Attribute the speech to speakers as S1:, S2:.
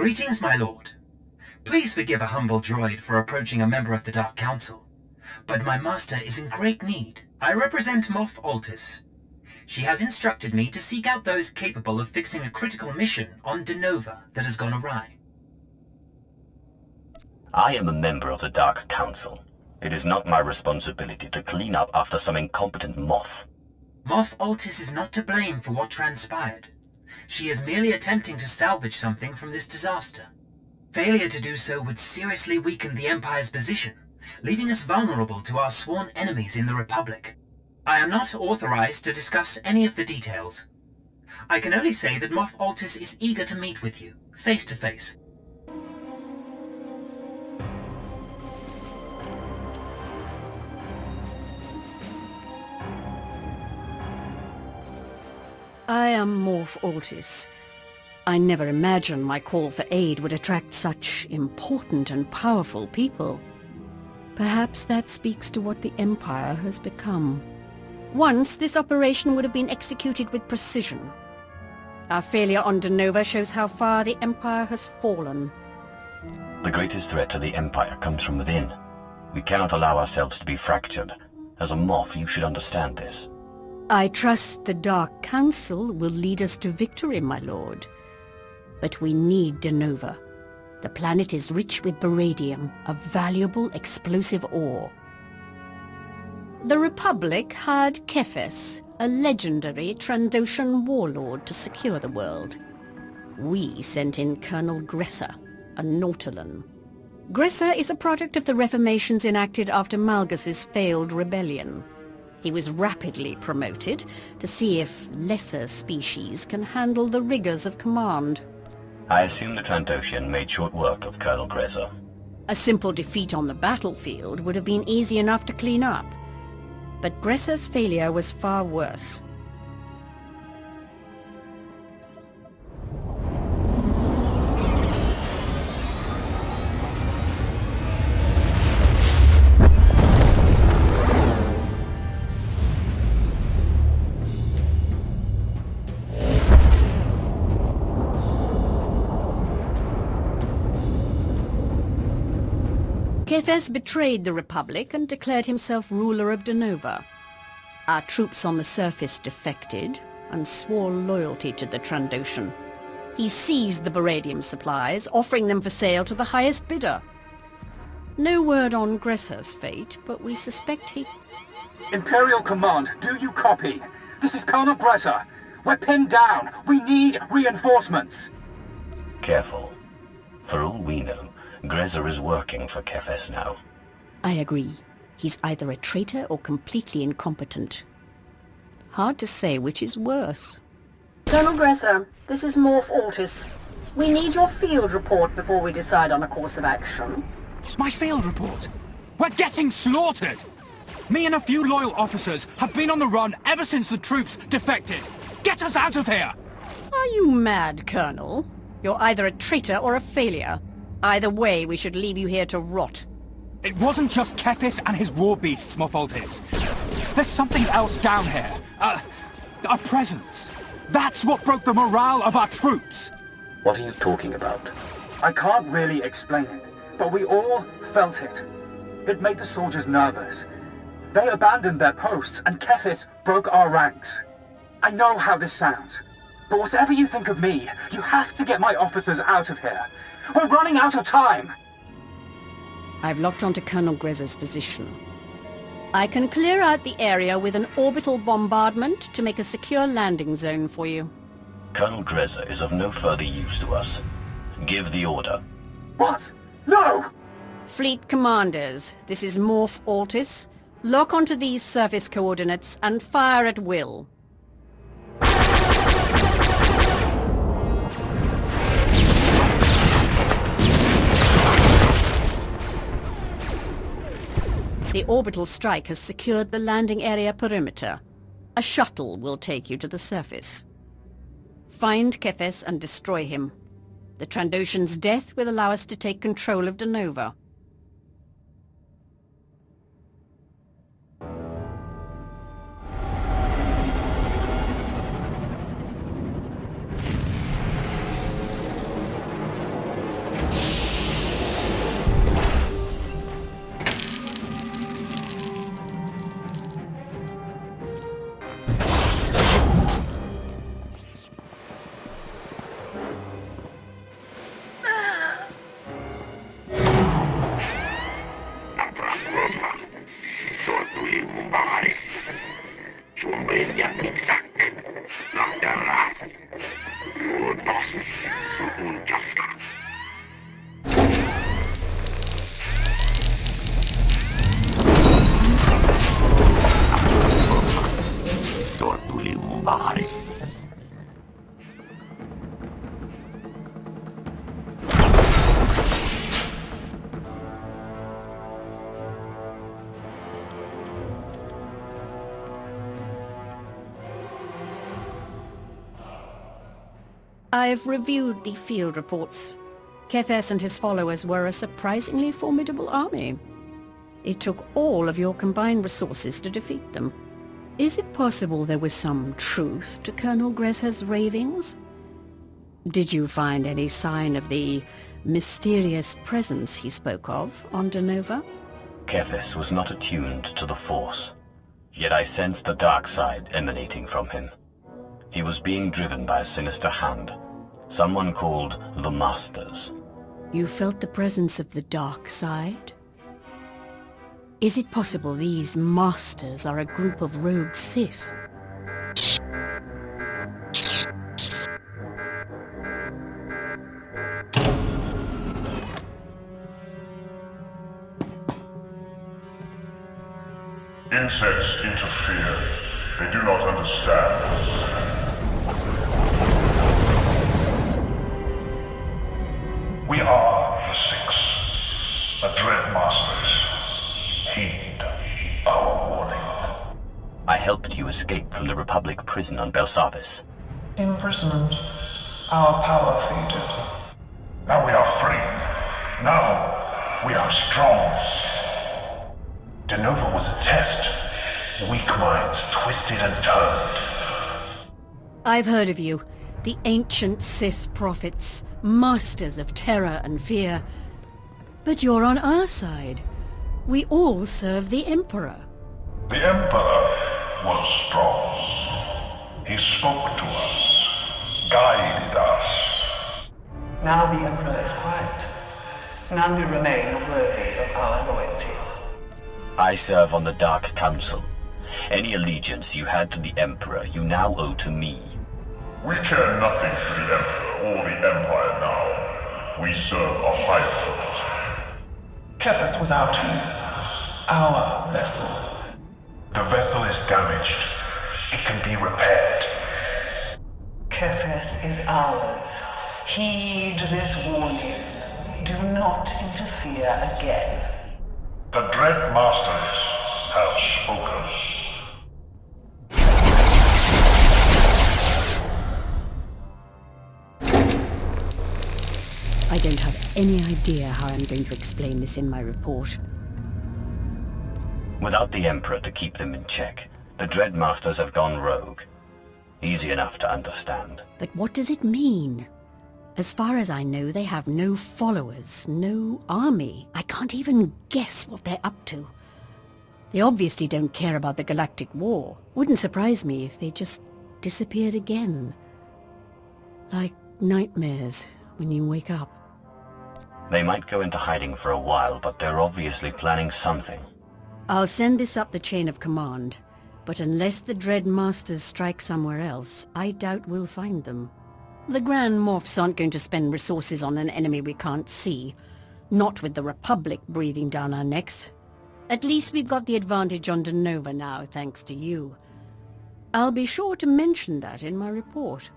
S1: Greetings, my lord. Please forgive a humble droid for approaching a member of the Dark Council, but my master is in great need. I represent Moff Altis. She has instructed me to seek out those capable of fixing a critical mission on Denova that has gone awry.
S2: I am a member of the Dark Council. It is not my responsibility to clean up after some incompetent Moff.
S1: Moff Altis is not to blame for what transpired. She is merely attempting to salvage something from this disaster. Failure to do so would seriously weaken the Empire's position, leaving us vulnerable to our sworn enemies in the Republic. I am not authorized to discuss any of the details. I can only say that Moff Altis is eager to meet with you, face to face.
S3: I am Morph Altis. I never imagined my call for aid would attract such important and powerful people. Perhaps that speaks to what the Empire has become. Once, this operation would have been executed with precision. Our failure on Denova shows how far the Empire has fallen.
S2: The greatest threat to the Empire comes from within. We cannot allow ourselves to be fractured. As a Moff, you should understand this.
S3: I trust the Dark Council will lead us to victory, my lord. But we need Denova. The planet is rich with beradium, a valuable explosive ore. The Republic hired Kefes, a legendary Trandoshan warlord, to secure the world. We sent in Colonel Gresser, a Nautolan. Gresser is a product of the reformations enacted after Malgus's failed rebellion. He was rapidly promoted to see if lesser species can handle the rigors of command.
S2: I assume the Trandoshan made short work of Colonel Gresser.
S3: A simple defeat on the battlefield would have been easy enough to clean up. But Gresser's failure was far worse. Kefes betrayed the Republic and declared himself ruler of Denova. Our troops on the surface defected and swore loyalty to the Trandoshan. He seized the beradium supplies, offering them for sale to the highest bidder. No word on Gresser's fate, but we suspect he...
S4: Imperial Command, do you copy? This is Colonel Gresser. We're pinned down. We need reinforcements.
S2: Careful. For all we know, Gresser is working for Kefes now.
S3: I agree. He's either a traitor or completely incompetent. Hard to say which is worse.
S5: Colonel Gresser, this is Morph Altis. We need your field report before we decide on a course of action.
S4: My field report? We're getting slaughtered! Me and a few loyal officers have been on the run ever since the troops defected. Get us out of here!
S3: Are you mad, Colonel? You're either a traitor or a failure. Either way, we should leave you here to rot.
S4: It wasn't just Kefis and his war beasts, Morph Altis. There's something else down here. A presence. That's what broke the morale of our troops.
S2: What are you talking about?
S4: I can't really explain it, but we all felt it. It made the soldiers nervous. They abandoned their posts, and Kefis broke our ranks. I know how this sounds, but whatever you think of me, you have to get my officers out of here. We're running out of time!
S3: I've locked onto Colonel Gresser's position. I can clear out the area with an orbital bombardment to make a secure landing zone for you.
S2: Colonel Gresser is of no further use to us. Give the order.
S4: What? No!
S3: Fleet commanders, this is Morph Altis. Lock onto these surface coordinates and fire at will. The orbital strike has secured the landing area perimeter. A shuttle will take you to the surface. Find Kefes and destroy him. The Trandoshan's death will allow us to take control of Denova.
S2: Baris. Sumenya Nixak. Laktara. Unos. Unjasta. Tortulim Baris.
S3: I've reviewed the field reports. Kefes and his followers were a surprisingly formidable army. It took all of your combined resources to defeat them. Is it possible there was some truth to Colonel Grezher's ravings? Did you find any sign of the mysterious presence he spoke of on Denova?
S2: Kefes was not attuned to the Force, yet I sensed the dark side emanating from him. He was being driven by a sinister hand, someone called the Masters.
S3: You felt the presence of the dark side? Is it possible these Masters are a group of rogue Sith?
S6: Insects interfere. They do not understand. We are the Six, the Dread Masters. Heed our warning.
S2: I helped you escape from the Republic prison on Belsavis.
S7: Imprisonment. Our power faded.
S6: Now we are free. Now we are strong. Denova was a test. Weak minds twisted and turned.
S3: I've heard of you. The ancient Sith prophets, masters of terror and fear. But you're on our side. We all serve the Emperor.
S6: The Emperor was strong. He spoke to us, guided us.
S7: Now the Emperor is quiet. None will remain worthy of our loyalty.
S2: I serve on the Dark Council. Any allegiance you had to the Emperor, you now owe to me.
S6: We care nothing for the Emperor or the Empire now. We serve a higher purpose.
S7: Kefes was our tool. Our vessel.
S6: The vessel is damaged. It can be repaired.
S7: Kefes is ours. Heed this warning. Do not interfere again.
S6: The Dread Masters have spoken.
S3: I don't have any idea how I'm going to explain this in my report.
S2: Without the Emperor to keep them in check, the Dread Masters have gone rogue. Easy enough to understand.
S3: But what does it mean? As far as I know, they have no followers, no army. I can't even guess what they're up to. They obviously don't care about the Galactic War. Wouldn't surprise me if they just disappeared again. Like nightmares when you wake up.
S2: They might go into hiding for a while, but they're obviously planning something.
S3: I'll send this up the chain of command, but unless the Dread Masters strike somewhere else, I doubt we'll find them. The Grand Morphs aren't going to spend resources on an enemy we can't see. Not with the Republic breathing down our necks. At least we've got the advantage on Denova now, thanks to you. I'll be sure to mention that in my report.